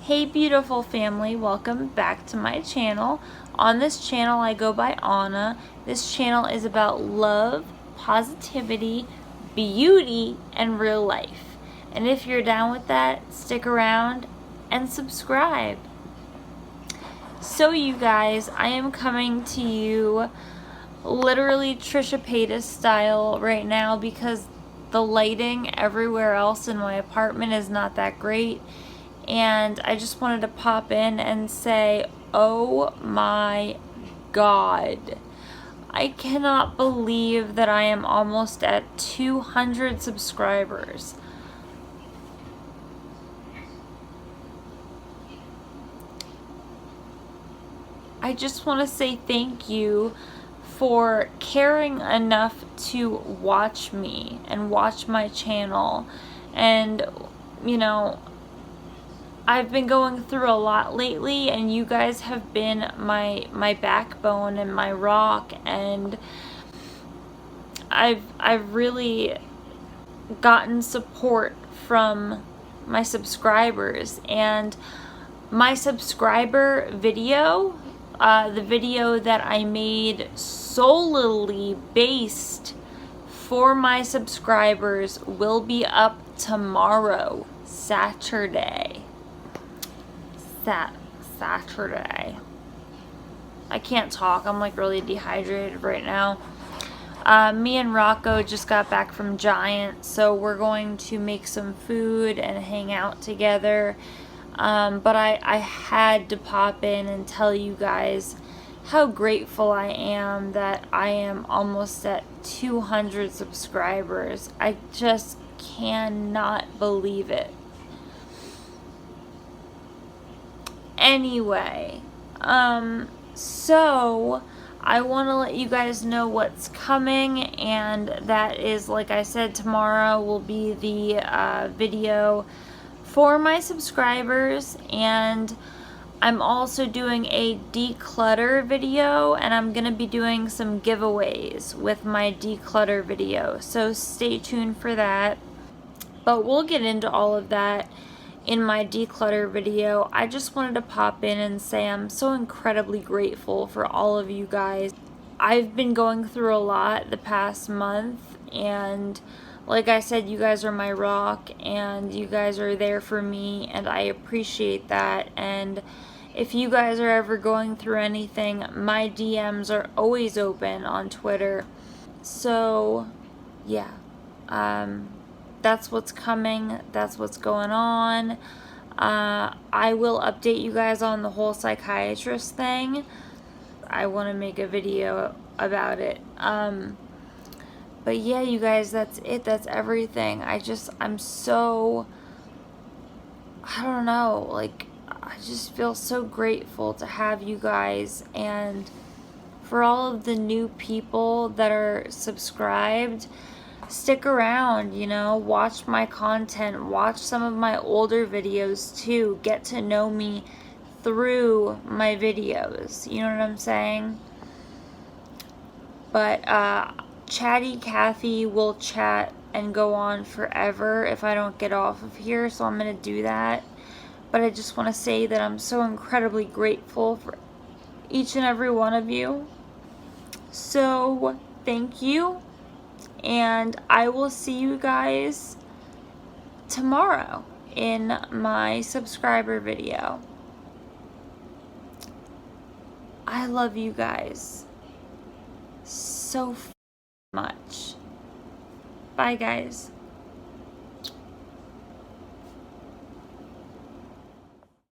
Hey beautiful family, welcome back to my channel. On this channel I go by Anna. This channel is about love, positivity, beauty, and real life. And if you're down with that, stick around and subscribe. So you guys, I am coming to you literally Trisha Paytas style right now because the lighting everywhere else in my apartment is not that great. And I just wanted to pop in and say, oh my God. I cannot believe that I am almost at 200 subscribers. I just want to say thank you for caring enough to watch me and watch my channel. And, you know, I've been going through a lot lately, and you guys have been my backbone and my rock, and I've really gotten support from my subscribers. And my subscriber video, the video that I made solely based for my subscribers, will be up tomorrow, Saturday. Saturday. I can't talk. I'm like really dehydrated right now. Me and Rocco just got back from Giant, so we're going to make some food and hang out together. But I had to pop in and tell you guys how grateful I am that I am almost at 200 subscribers. I just cannot believe it. Anyway, so I want to let you guys know what's coming, and that is, like I said, tomorrow will be the video for my subscribers. And I'm also doing a declutter video, and I'm gonna be doing some giveaways with my declutter video, so stay tuned for that. But we'll get into all of that in my declutter video. I just wanted to pop in and say I'm so incredibly grateful for all of you guys. I've been going through a lot the past month, and like I said, you guys are my rock, and you guys are there for me, and I appreciate that. And if you guys are ever going through anything, my DMs are always open on Twitter. So yeah, that's what's coming. That's what's going on. I will update you guys on the whole psychiatrist thing. I want to make a video about it. But yeah, you guys, that's it. That's everything. I'm so, I don't know, like, I just feel so grateful to have you guys, and for all of the new people that are subscribed. Stick around, you know, watch my content, watch some of my older videos too, get to know me through my videos, you know what I'm saying? But Chatty Cathy will chat and go on forever if I don't get off of here, so I'm gonna do that. But I just want to say that I'm so incredibly grateful for each and every one of you. So thank you. And I will see you guys tomorrow in my subscriber video. I love you guys so much. Bye, guys.